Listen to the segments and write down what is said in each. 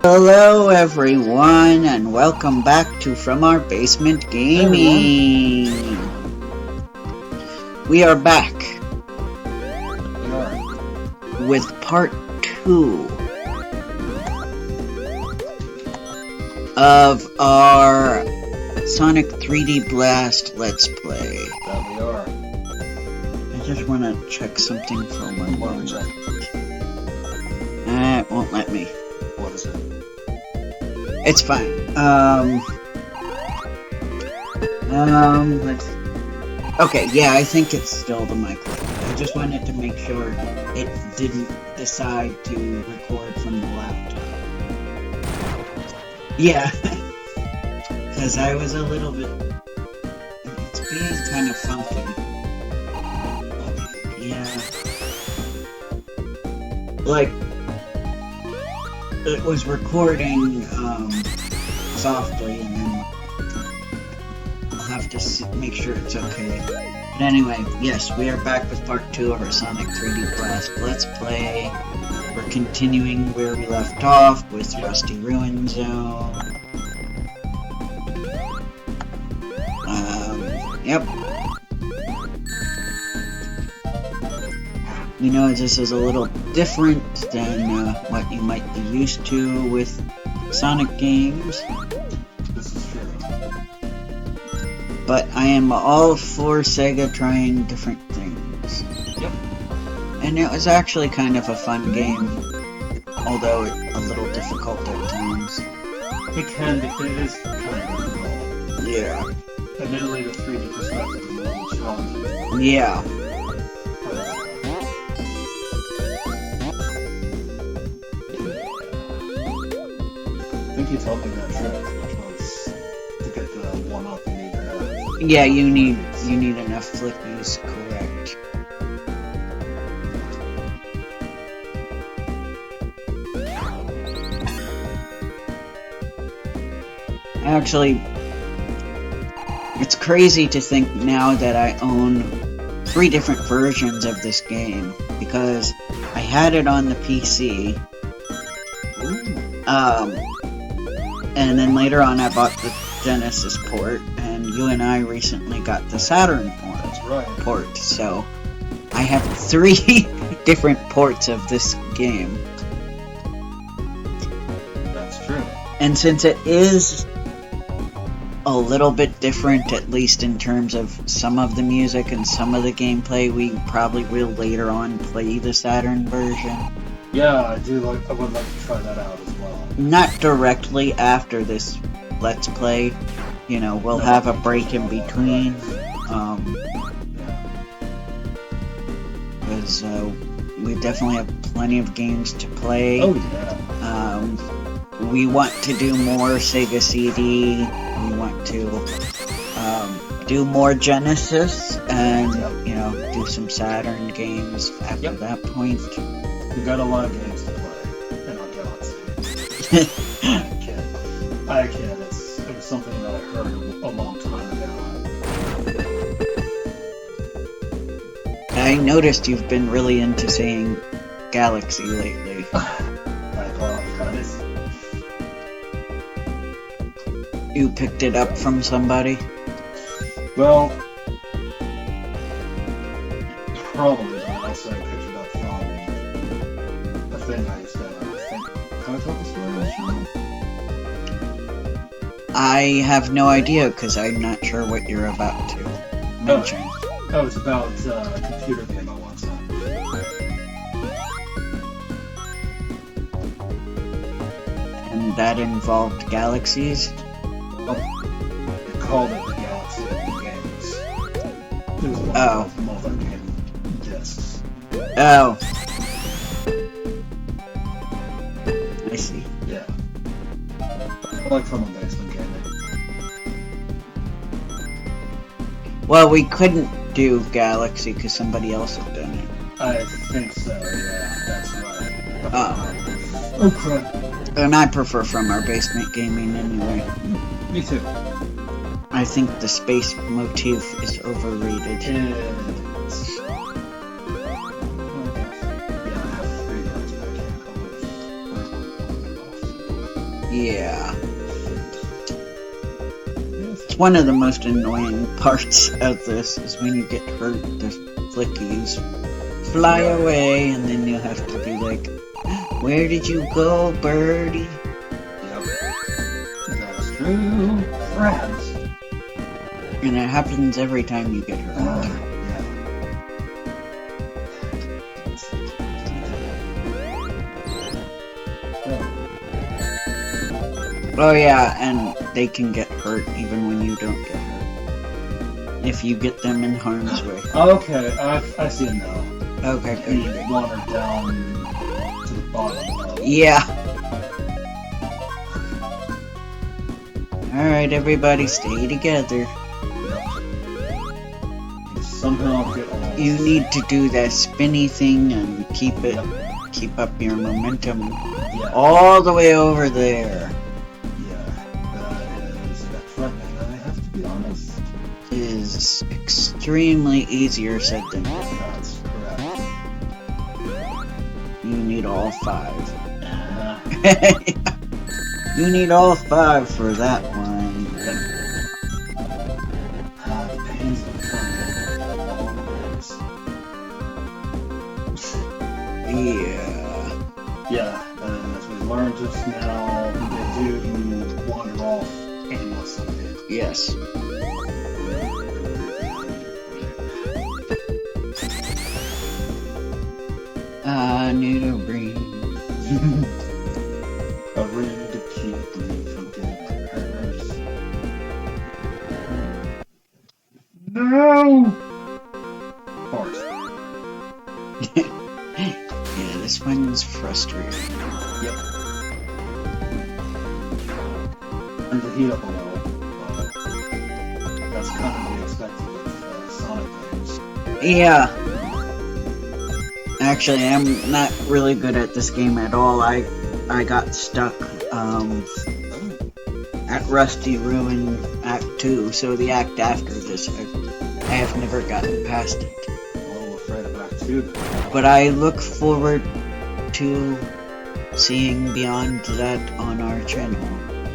Hello everyone and welcome back to From Our Basement Gaming. We are back with part 2 of our Sonic 3D Blast Let's Play. That we are. I just want to check something for one moment. It won't let me. What is it? It's fine. Okay, yeah, I think it's still the microphone. I just wanted to make sure it didn't decide to record from the laptop. Yeah. Because I was a little bit... It's being kind of funky. Yeah. Like... It was recording softly, and then I'll have to make sure it's okay. But anyway, yes, we are back with part 2 of our Sonic 3D Blast Let's Play. We're continuing where we left off with Rusty Ruin Zone. Yep. You know, this is a little different than what you might be used to with Sonic games. This is true. But I am all for Sega trying different things. Yep. And it was actually kind of a fun game, although a little difficult at times. It can be, it is kind of difficult. Yeah. Admittedly, the 3D perspective is a little challenging. Yeah. I think you told me that trick, which was to get the 1-up you need to have. Yeah, you need enough flippies, correct. Actually, it's crazy to think now that I own 3 different versions of this game, because I had it on the PC, and then later on I bought the Genesis port, and you and I recently got the Saturn port. That's right. So I have 3 different ports of this game. That's true. And since it is a little bit different, at least in terms of some of the music and some of the gameplay, we probably will later on play the Saturn version. Yeah, I would like to try that out as well. Not directly after this Let's Play. You know, we'll have a break in between. Because we definitely have plenty of games to play. Oh, yeah. We want to do more Sega CD. We want to do more Genesis, and you know, do some Saturn games after that point. We've got a lot of games to play in our galaxy. I can't. It was something that I heard a long time ago. I noticed you've been really into saying Galaxy lately. I apologize. You picked it up from somebody? Well, probably, but also I picked it up from a thing I used to think. Can I tell the story on the channel? I have no idea, because I'm not sure what you're about to mention. That was about a computer game I once had. And that involved galaxies? They called it the Galaxy of Games. It was one of those multi-game discs. Oh. I see. Yeah. I like From a Basement Gaming. Well, we couldn't do Galaxy because somebody else had done it. I think so, yeah, that's right. Oh. Oh, crap. And I prefer From Our Basement Gaming anyway. Me too. I think the space motif is overrated. It is. Yeah, I have 3 guys back here. Yeah. It's one of the most annoying parts of this is when you get hurt, the flickies fly away and then you have to be like, where did you go, birdie? Yep. That's true. Friends. And it happens every time you get hurt. Yeah. Oh yeah, and they can get hurt even when you don't get hurt. If you get them in harm's way. Okay, I see it now. Okay, You good. wander down to the bottom. Yeah. Alright, everybody, stay together. You somehow get all. You need to do that spinny thing and keep up your momentum Yeah. all the way over there. That fragment, I have to be honest. Is extremely easier said than done. That's correct. You need all 5. Uh, You need all 5 for that one. the pains of combat. Yeah. Yeah, as we learned just now, they do wander off aimlessly. Yes. I need a ring. A ring to keep me from getting hurt. No! Fart. Yeah, this one's frustrating. Yep. And to heat up a little, that's kind of to be expected with Sonic games. Yeah. Actually, I'm not really good at this game at all. I got stuck at Rusty Ruin Act 2, so the act after this, I have never gotten past it. I'm a little afraid of Act 2 then. But I look forward to seeing beyond that on our channel.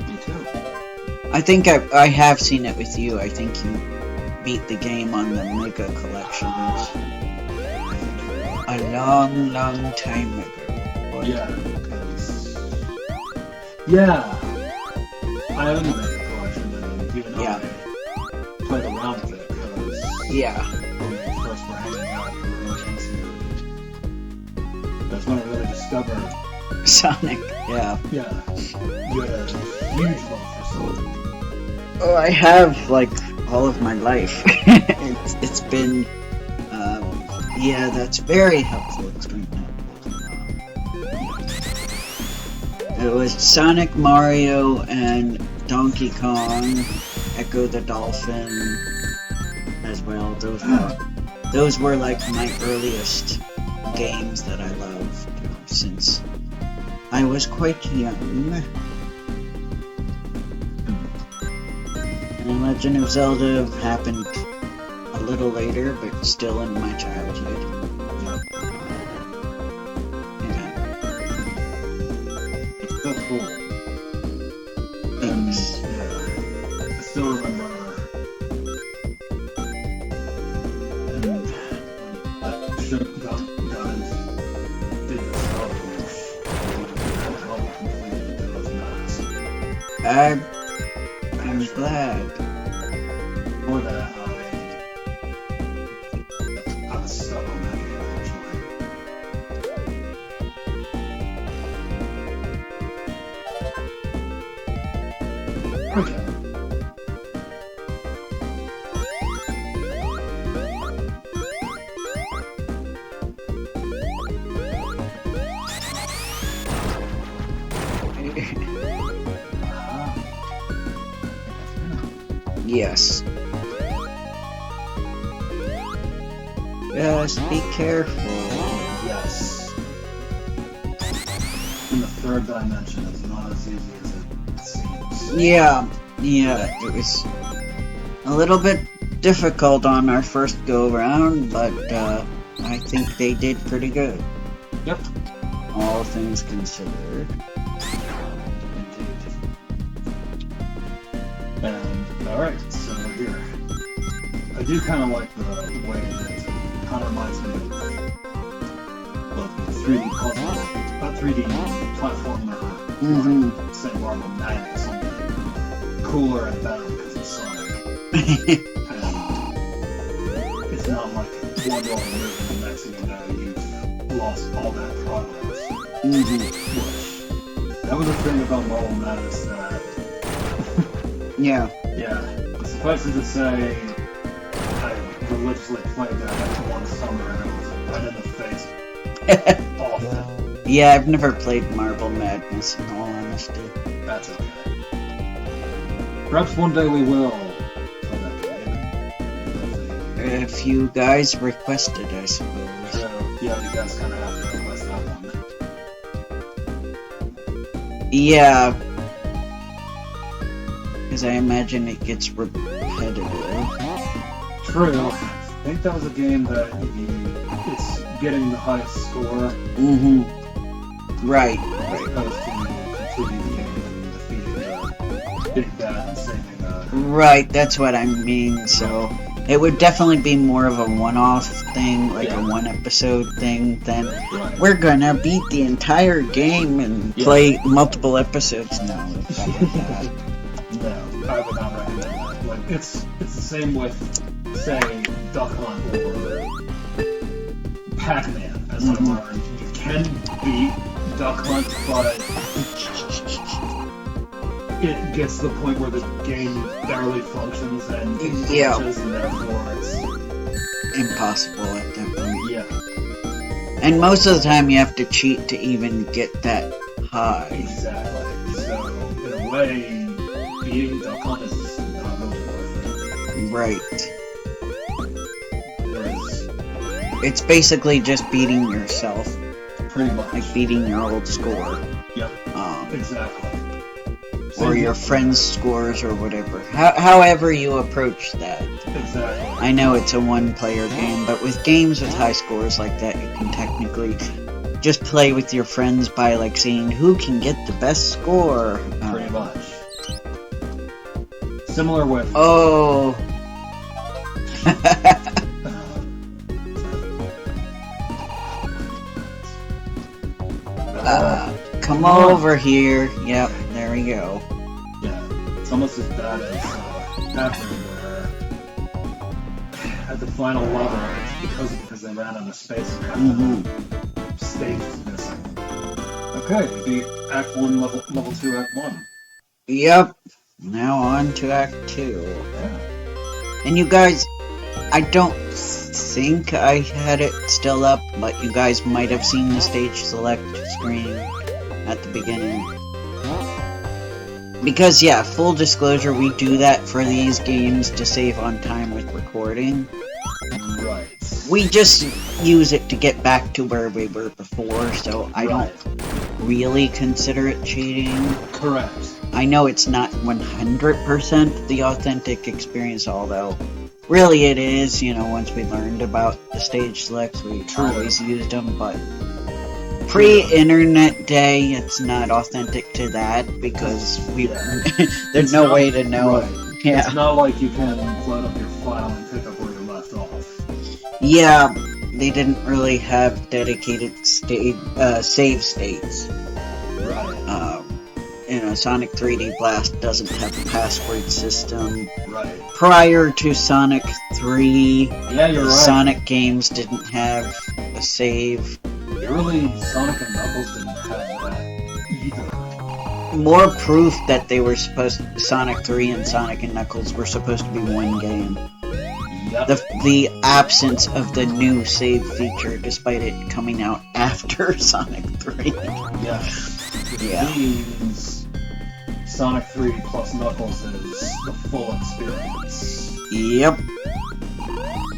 Me too. I think I have seen it with you. I think you beat the game on the Mega Collections a long, long time ago. Yeah, because... Yeah! I own the Mega Collection, and even though Yeah. I played around with it, because Yeah. when we first were hanging out, we were really into... That's when I really discovered, Sonic, yeah. yeah, you had a huge love for Sonic. Oh, I have, like, all of my life. It's been, yeah, that's very helpful. It was Sonic, Mario, and Donkey Kong, Echo the Dolphin, as well. Those were like my earliest games that I loved since I was quite young. And Legend of Zelda happened a little later, but still in my childhood. It's so cool. Thanks. Yeah, I still remember. And that ship got into did the stuff. How we completed those nuts. I'm glad. Before that, I was stuck on that game actually. Okay. Yes. Just be careful. Yes. In the third dimension, it's not as easy as it seems. Yeah, it was a little bit difficult on our first go around, but I think they did pretty good. Yep. All things considered. Indeed. Alright, so we're here. I do kind of like the way that it kind of reminds me of the 3D puzzle, 3D platformer, like, say Marble Madness, something cooler and better because it's Sonic. And it's not like one wrong move and the next thing you know you've lost all that progress. Which, that was the thing about Marble Madness that... Yeah. Yeah. Suffice it to say, I religiously played that one summer and it was right in the face often. Yeah, I've never played Marble Madness in all honesty. That's okay. Perhaps one day we will play that game. If you guys requested, I suppose. So, yeah, you guys kind of have to request that one. Yeah. Because I imagine it gets repetitive. True. I think that was a game that it's getting the highest score. Right. As opposed to completing the game and defeating the big bad and saving Right, that's what I mean, so... It would definitely be more of a one-off thing, like a one-episode thing, than we're gonna beat the entire game and play multiple episodes. No, it's not like that. No, I would not recommend that. Like, it's the same with, say, Duck Hunt or Pac-Man, as I learned. You can beat Duck Hunt, but it gets to the point where the game barely functions and glitches, and therefore it's impossible at that point. Yeah. And most of the time you have to cheat to even get that high. Exactly. So, in a way, beating Duck Hunt is not really worth it. Right. Whereas, it's basically just beating yourself. pretty much. Like beating your old score. Yep. Exactly. Or your friends' scores or whatever. However you approach that. Exactly. I know it's a one-player game, but with games with high scores like that, you can technically just play with your friends by, like, seeing who can get the best score. Pretty much. Similar with... Oh! Come over here. Yep, there we go. Yeah, it's almost as bad as Pac-Man, where at the final level, it's because they ran out of space and half the stage is missing. Okay, we beat Act 1, level 2, Act 1. Yep. Now on to Act 2. Yeah. And you guys, I don't think I had it still up, but you guys might have seen the stage select screen at the beginning. Because, yeah, full disclosure, we do that for these games to save on time with recording. Right. We just use it to get back to where we were before, so I don't really consider it cheating. Correct. I know it's not 100% the authentic experience, although really it is, you know, once we learned about the stage selects, we always used them, but pre-internet day, it's not authentic to that, because we there's no way to know. Right. Yeah. It's not like you can load up your file and pick up where you left off. Yeah, they didn't really have dedicated save states. Right. You know, Sonic 3D Blast doesn't have a password system. Right. Prior to Sonic 3, yeah, you're right. Sonic games didn't have a save. Really, Sonic and Knuckles didn't have that either. More proof that they were Sonic 3 and Sonic and Knuckles were supposed to be one game. Yep. The absence of the new save feature, despite it coming out after Sonic 3. Yes. Which means Sonic 3 plus Knuckles is the full experience. Yep.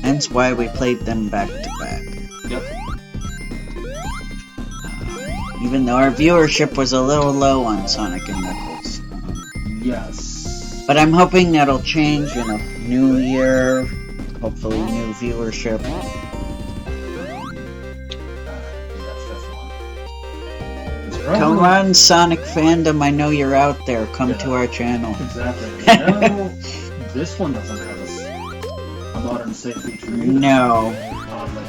Hence why we played them back to back. Yep. Even though our viewership was a little low on Sonic and Knuckles. Yes. But I'm hoping that'll change in a new year. Hopefully new viewership. Come on, Sonic fandom, I know you're out there. Come to our channel. Exactly. No this one doesn't have a modern save feature either. No. Oddly.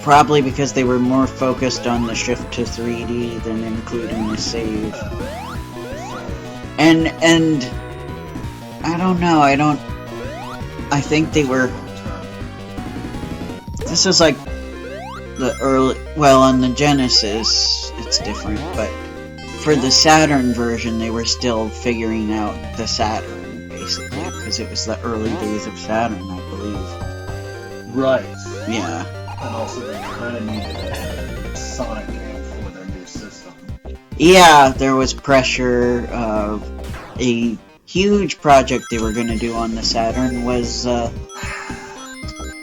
Probably because they were more focused on the shift to 3D than including the save. And I don't know, I think they were, this is like the early, well, on the Genesis it's different, but for the Saturn version they were still figuring out the Saturn, basically, because it was the early days of Saturn, I believe. Right. Yeah. And also they kind of needed a Sonic game for their new system. Yeah, there was pressure. A huge project they were going to do on the Saturn was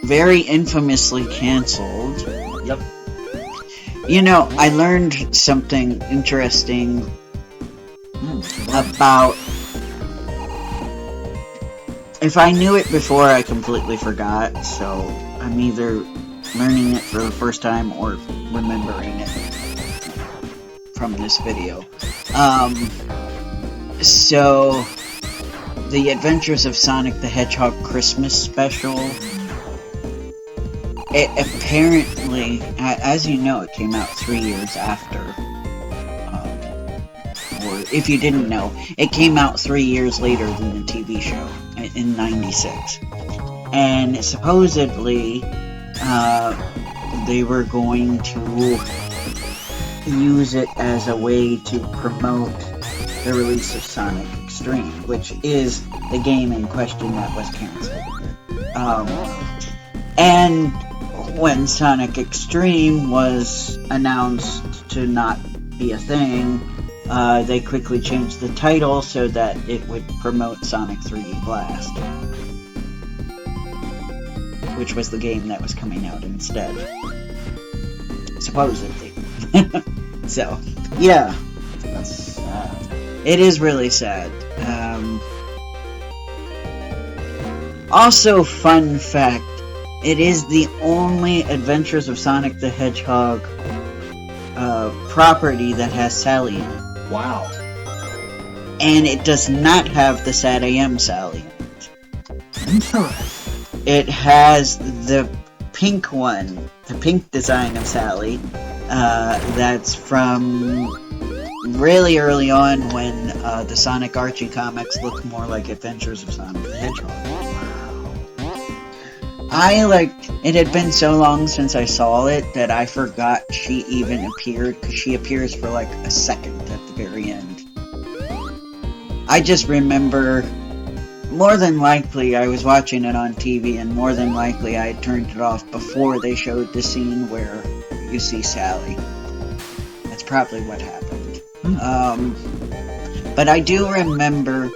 very infamously cancelled. Yep. You know, I learned something interesting about... If I knew it before, I completely forgot, so I'm either learning it for the first time or remembering it from this video. So, the Adventures of Sonic the Hedgehog Christmas Special, it apparently, as you know, it came out 3 years after, or if you didn't know, it came out 3 years later than the TV show, in '96. And supposedly, they were going to use it as a way to promote the release of Sonic Extreme, which is the game in question that was cancelled. And when Sonic Extreme was announced to not be a thing, they quickly changed the title so that it would promote Sonic 3D Blast, which was the game that was coming out instead. Supposedly. So, yeah. That's sad. It is really sad. Also, fun fact, it is the only Adventures of Sonic the Hedgehog property that has Sally in it. Wow. And it does not have the Sad AM Sally in it. Interesting. It has the pink one, the pink design of Sally, that's from really early on when the Sonic Archie comics looked more like Adventures of Sonic the Hedgehog. It had been so long since I saw it that I forgot she even appeared, because she appears for like a second at the very end. I just remember, more than likely I was watching it on TV, and more than likely I had turned it off before they showed the scene where you see Sally. That's probably what happened. But I do remember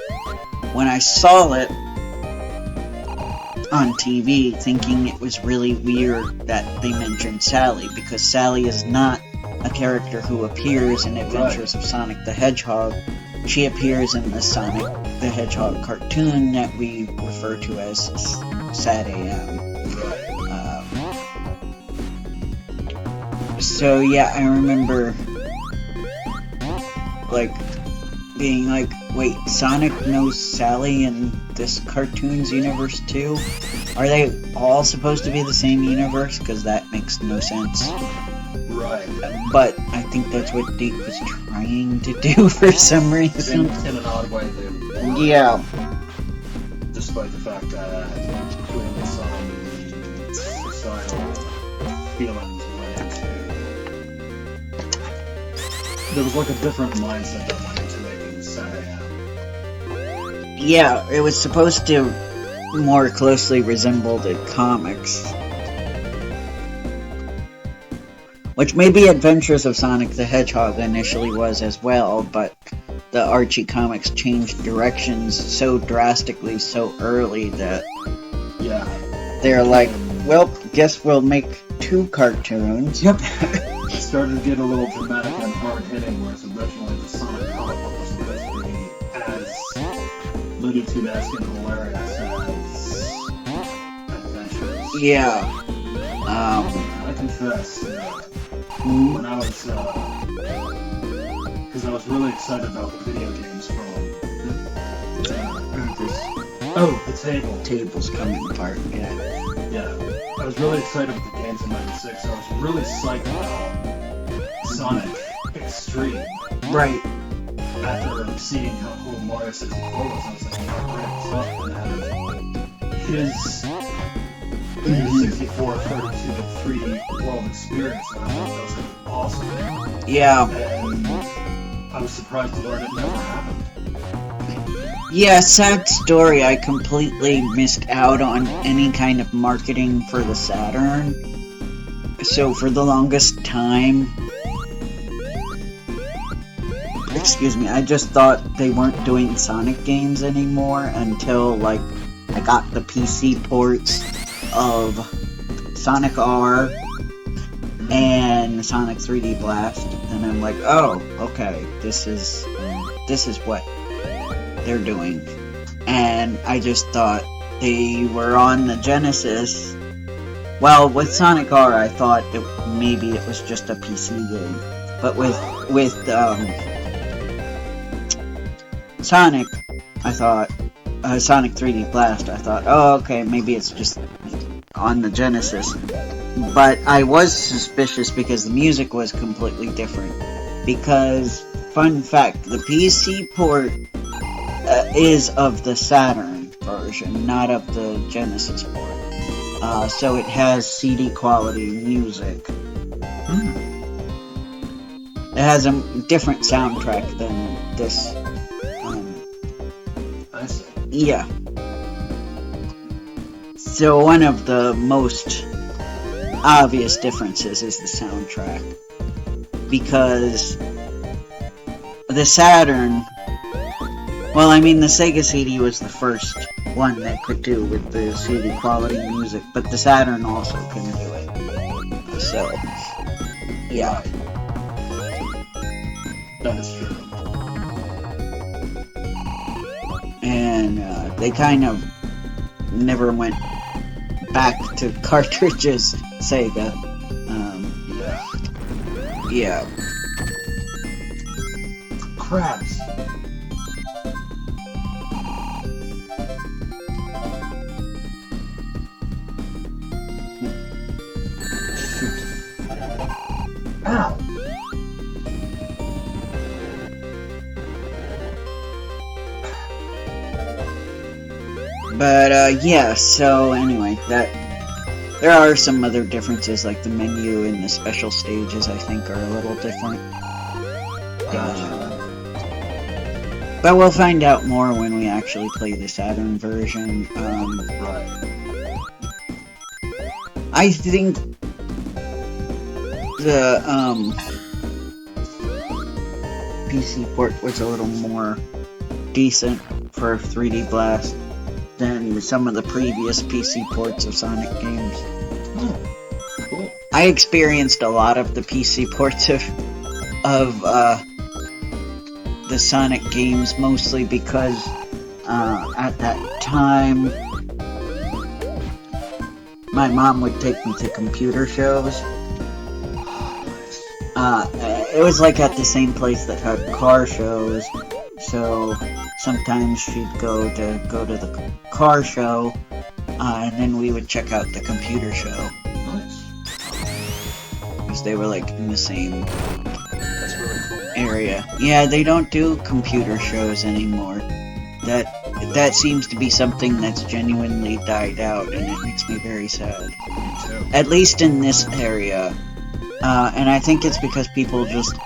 when I saw it on TV thinking it was really weird that they mentioned Sally, because Sally is not a character who appears in Adventures of Sonic the Hedgehog. She appears in the Sonic the Hedgehog cartoon that we refer to as Sad AM. So yeah, I remember being like, wait, Sonic knows Sally in this cartoon's universe too? Are they all supposed to be the same universe? Because that makes no sense. Right. But I think that's what Deke was trying to do for some reason. In an odd way, they were. Yeah. Despite the fact that clearly some societal feelings went into. There was like a different mindset that went into making Sad AM. Yeah, it was supposed to more closely resemble the comics. Which maybe Adventures of Sonic the Hedgehog initially was as well, but the Archie comics changed directions so drastically so early that they're like, well, guess we'll make 2 cartoons. Yep. It started to get a little dramatic and hard-hitting, whereas originally the Sonic comic book was supposed to be as Looney Tunes-esque and hilarious as Adventures. Yeah. I confess, when I was, because I was really excited about the video games from Oh, the table. Table's coming apart, yeah. Yeah. I was really excited with the games in 96. I was really psyched about Sonic Extreme. Right. After seeing how cool Mario 64 was, I was like, oh, great, Sonic gonna have his 64 32 3D world experience, and I thought that was gonna be awesome. Yeah. And I was surprised to learn it never happened. Yeah, sad story. I completely missed out on any kind of marketing for the Saturn. So for the longest time, excuse me, I just thought they weren't doing Sonic games anymore until, like, I got the PC ports of Sonic R and Sonic 3D Blast, and I'm like, oh, okay, this is what they're doing. And I just thought they were on the Genesis. Well, with Sonic R, I thought that maybe it was just a PC game, but with Sonic, I thought Sonic 3D Blast, I thought, oh, okay, maybe it's just on the Genesis. But I was suspicious because the music was completely different. Because, fun fact, the PC port is of the Saturn version, not of the Genesis port. So it has CD quality music. It has a different soundtrack than this. I see. Yeah. So one of the most obvious differences is the soundtrack. Because the Saturn, well, I mean, the Sega CD was the first one that could do with the CD quality music, but the Saturn also can do it. So, yeah. That is true. And they kind of never went back to cartridges, Sega. Yeah. Crabs. Ow! But, yeah, so anyway, there are some other differences, like the menu and the special stages, I think, are a little different. But we'll find out more when we actually play the Saturn version. Right. I think the PC port was a little more decent for 3D Blast than some of the previous PC ports of Sonic games. Cool. I experienced a lot of the PC ports of the Sonic games, mostly because at that time my mom would take me to computer shows. It was like at the same place that had car shows, so sometimes she'd go to the car show, and then we would check out the computer show. Nice. Because they were like in the same That's really cool. area. Yeah, they don't do computer shows anymore. That seems to be something that's genuinely died out, and it makes me very sad. Me too. At least in this area. And I think it's because people just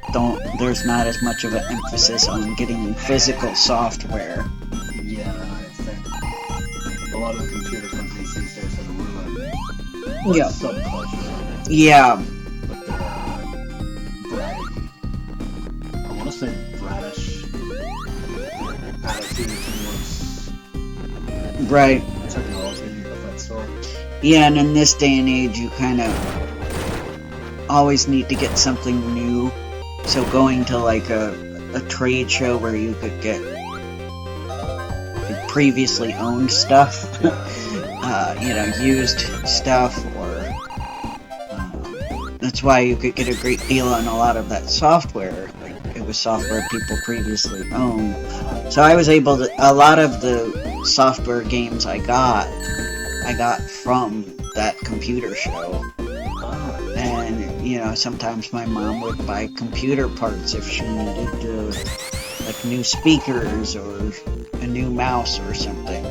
there's not as much of an emphasis on getting physical software. Yeah, I think a lot of the computer companies these days have ruined Yeah. subculture. Yeah. But they're bratty. I want to say bratish attitude towards Right. technology of that sort. Yeah, and in this day and age, you kind of always need to get something new. So going to like a trade show where you could get previously owned stuff, used stuff, or that's why you could get a great deal on a lot of that software. Like it was software people previously owned. So I was able to, a lot of the software games I got from that computer show. And, you know, sometimes my mom would buy computer parts if she needed like new speakers or a new mouse or something.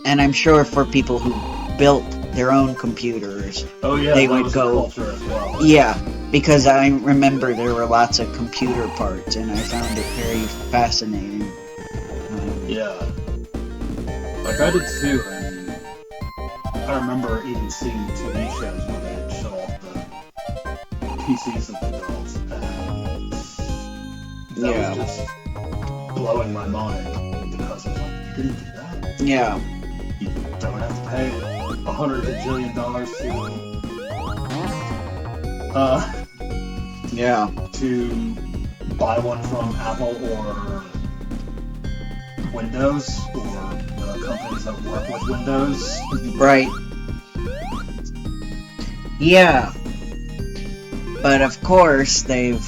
And I'm sure for people who built their own computers, Oh yeah, they that would was go- the culture as well. yeah, because I remember there were lots of computer parts, and I found it very fascinating. Yeah. Like I did too, and I remember even seeing TV shows where they'd show off the PCs that they built, and that Yeah. was just blowing my mind because it's like, you didn't do that. Yeah, You don't have to pay $100 bajillion yeah, to buy one from Apple or Windows or the companies that work with Windows. right. Yeah, but of course they've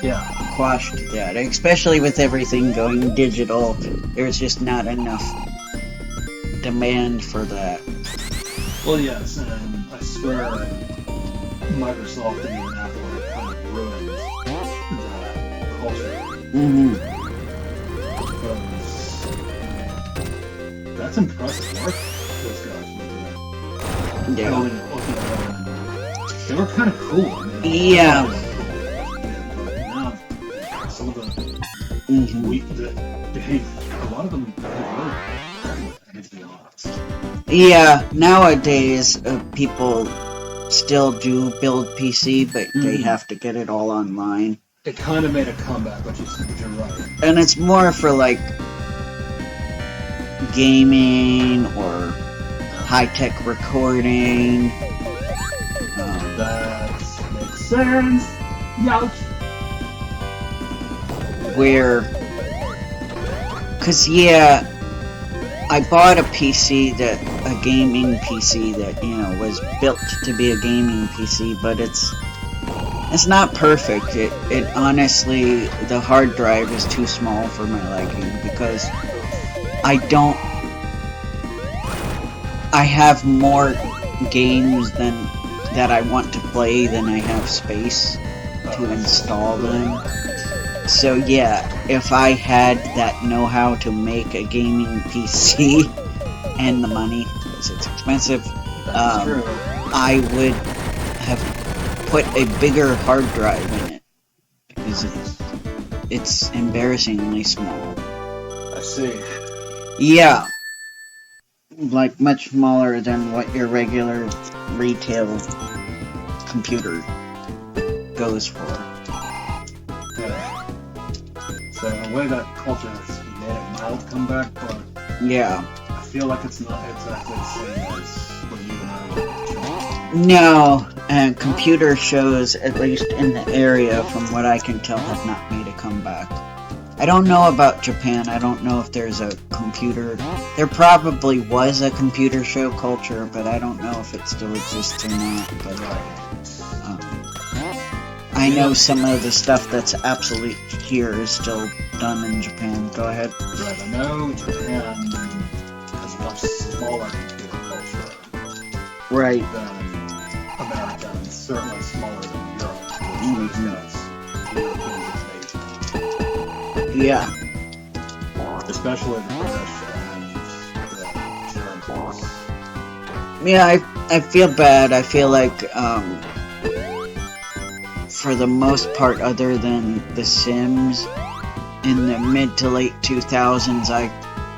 Yeah. quashed that, especially with everything going digital. There's just not enough demand for that. Well, yes, and I swear Microsoft and even Apple have kind of ruined that culture. Mm-hmm. Because that's impressive work those guys were doing. Yeah. Looking at them, they were kind of cool. I mean, Yeah. but now, some of the Mm-hmm. a lot of them behave really, to be honest. Yeah, nowadays people still do build PC, but they Mhm. have to get it all online. It kind of made a comeback, but you're right. And it's more for like gaming or high-tech recording. That makes sense. Youch. Cause yeah, I bought a PC a gaming PC that, you know, was built to be a gaming PC, but it's not perfect. It honestly, the hard drive is too small for my liking because I have more games that I want to play than I have space to install them. So yeah, if I had that know-how to make a gaming PC and the money, because it's expensive, That's true. I would have put a bigger hard drive in it because it's embarrassingly small. I see. Yeah, like much smaller than what your regular retail computer goes for. Yeah. So in a way that culture has made a mild comeback, but Yeah. I feel like it's not exactly the same as when you and I were children. No, and computer shows, at least in the area, from what I can tell, have not made a comeback. I don't know about Japan. I don't know if there's a computer... There probably was a computer show culture, but I don't know if it still exists or not. But I know some of the stuff that's absolute here is still done in Japan. Go ahead. Right, I know Japan has a much smaller computer culture Right. than America, and certainly smaller than Europe, Mhm. which has European invasion. Yeah. Especially the British and the Germans. Yeah, I feel bad. I feel like, for the most part, other than The Sims, in the mid to late 2000s, I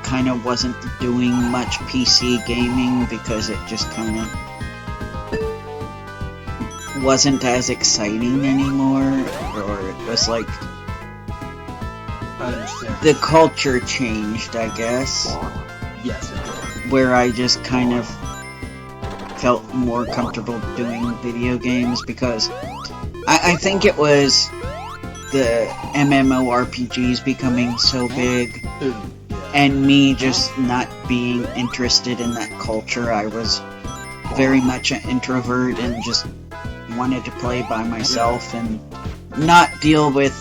kind of wasn't doing much PC gaming because it just kind of wasn't as exciting anymore, or it was like I understand. the culture changed, I guess, Yes, it did. where I just kind of felt more comfortable doing video games because I think it was the MMORPGs becoming so big Ooh, yeah. and me just not being interested in that culture. I was very much an introvert and just wanted to play by myself and not deal with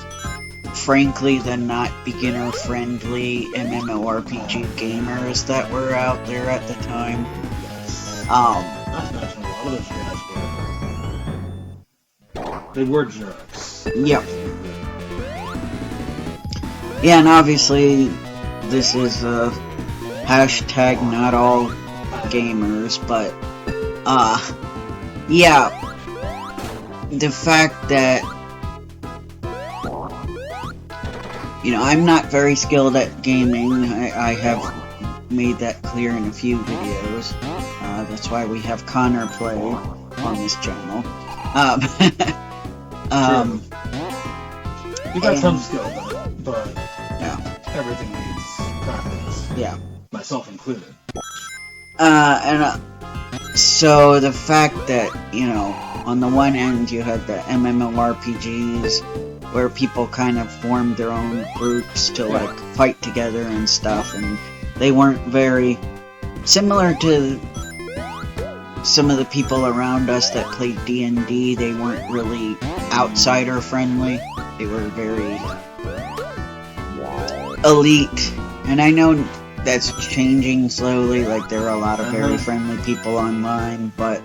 frankly the not beginner-friendly MMORPG gamers that were out there at the time. Not to mention a lot of those guys they were jerks. Yep. Yeah, and obviously this is a hashtag not all gamers, but yeah, the fact that, you know, I'm not very skilled at gaming. I have made that clear in a few videos. That's why we have Connor play on this channel. You got some skill, but yeah, everything needs practice. Yeah, myself included. So the fact that, you know, on the one end you had the MMORPGs where people kind of formed their own groups to like fight together and stuff, and they weren't very similar to some of the people around us that played D&D. They weren't really outsider friendly. They were very elite, and I know that's changing slowly. Like, there are a lot of very friendly people online, but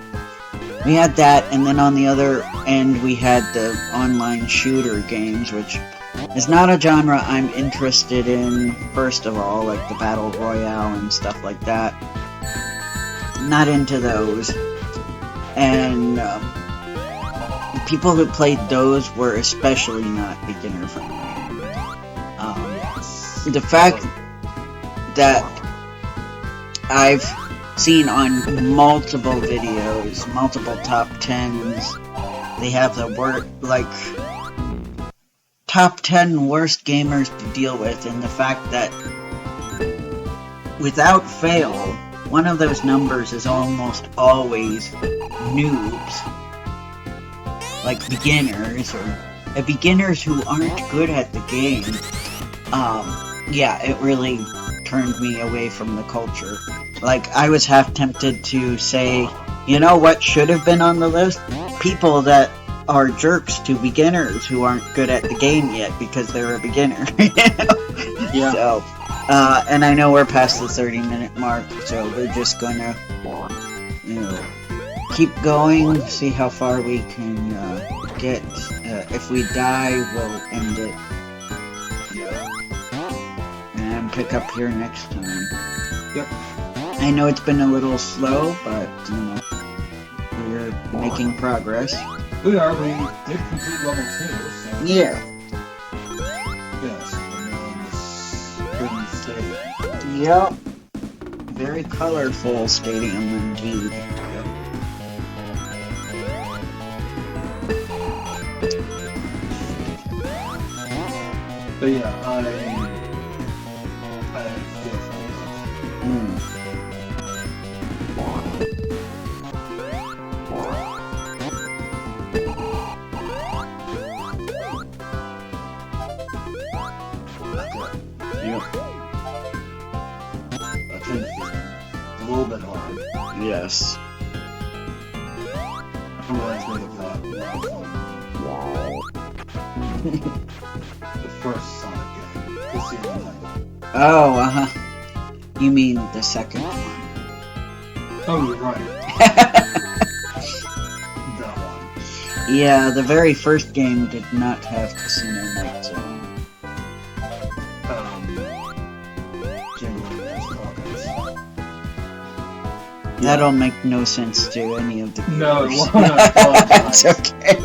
we had that, and then on the other end we had the online shooter games, which is not a genre I'm interested in, first of all, like the Battle Royale and stuff like that. Not into those. And people who played those were especially not beginner friendly. The fact that I've seen on multiple videos, multiple top 10s, they have the word, like, top 10 worst gamers to deal with, and the fact that without fail, one of those numbers is almost always noobs, like beginners, or beginners who aren't good at the game. Yeah, it really turned me away from the culture. Like, I was half tempted to say, you know what should have been on the list? People that are jerks to beginners who aren't good at the game yet because they're a beginner. You know? Yeah. So, and I know we're past the 30-minute mark, so we're just gonna, you know, keep going, see how far we can get. If we die, we'll end it. And pick up here next time. Yep. I know it's been a little slow, but, you know, we're making progress. We are. We did complete level 2, so... Yeah. Yes, and then this stadium. Yep. Very colorful stadium indeed. But yeah, I feel a little bit hard. Yes. Reminds me of the first Sonic game. Casino Night. Oh, you mean the second one. Oh, you're right. That one. Yeah, the very first game did not have Casino Night Zone. That'll make no sense to any of the viewers. No, it won't. It's okay.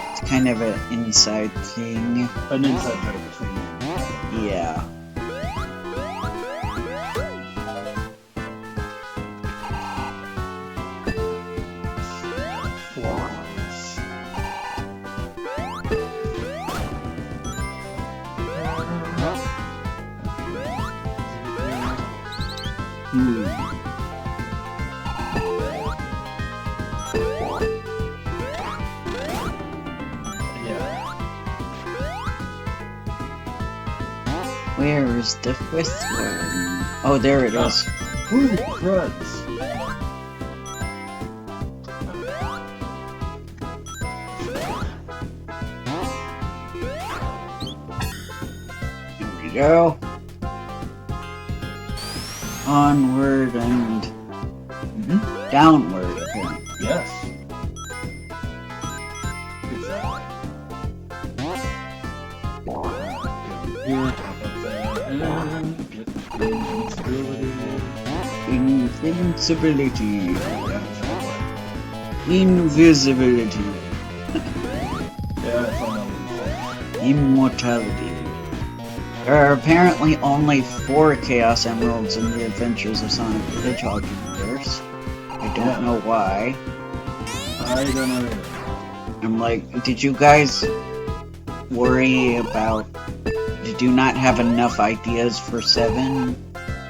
It's kind of an inside thing. An inside joke between you. Yeah. Where's the fifth one? Oh, there it is. Ooh, creds. go. Onward and downward, apparently. Yes. Exactly. Here, top up there, and get invincibility. Invincibility. Invisibility. Yeah, that's all I'm Immortality. There are apparently only 4 Chaos Emeralds in the Adventures of Sonic the Hedgehog universe. I don't know why. I don't know. I'm like, did you guys worry about... Did you not have enough ideas for 7?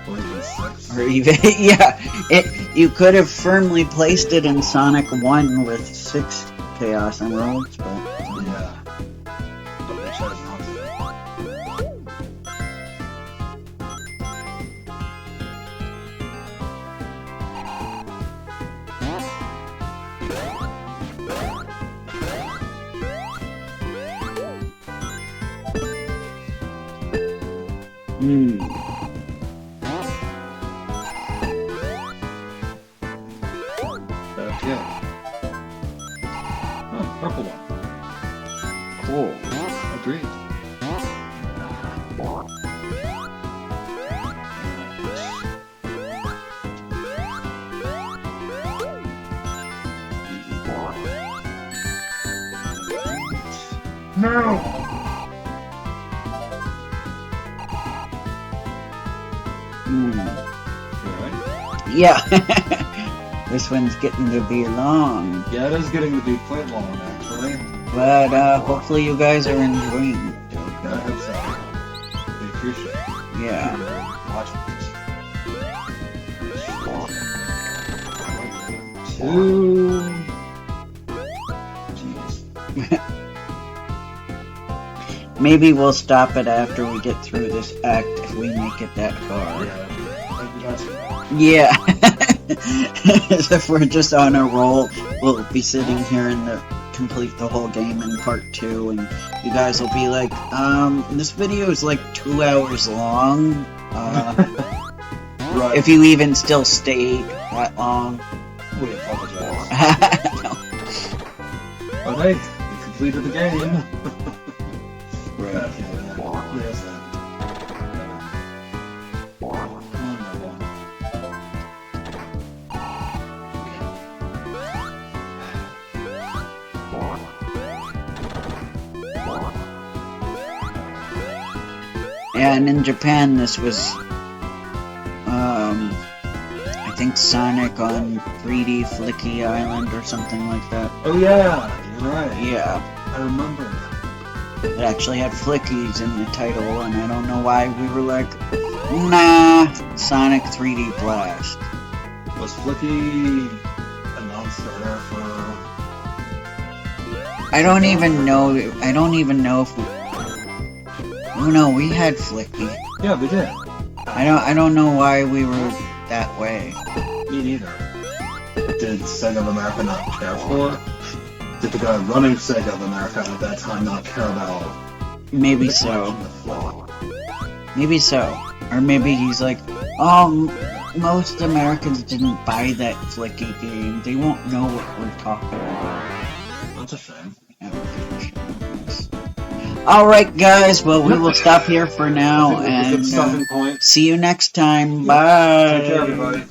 Or even 6. Or even... yeah, you could have firmly placed it in Sonic 1 with 6 Chaos Emeralds, but... Yeah. But they chose not to. Okay. Oh, purple one. Cool. Agreed. No! Really? Yeah. This one's getting to be long. Yeah, it is getting to be quite long, actually. But hopefully you guys are enjoying it. I hope so. We appreciate it. Yeah. Watching this. 2. Jeez. Maybe we'll stop it after we get through this act if we make it that far. Yeah. If we're just on a roll, we'll be sitting here and complete the whole game in part 2, and you guys will be like, this video is like 2 hours long. Right. If you even still stayed that long. We apologize. No. But hey, we completed the game. Right. There's that. And in Japan, this was, I think Sonic on 3D Flicky Island or something like that. Oh yeah, you're right. Yeah. I remember. It actually had Flickies in the title, and I don't know why we were like, nah, Sonic 3D Blast. Was Flicky announced there for... I don't even know if we... Oh no, we had Flicky. Yeah, we did. I don't know why we were that way. Me neither. Did Sega of America not care for it? Did the guy running Sega of America at that time not care about... Maybe so. Maybe so. Or maybe he's like, most Americans didn't buy that Flicky game. They won't know what we're talking about. That's a shame. Alright guys, well we will stop here for now, I think that's a good and stopping point. see you next time. Bye! Take care everybody.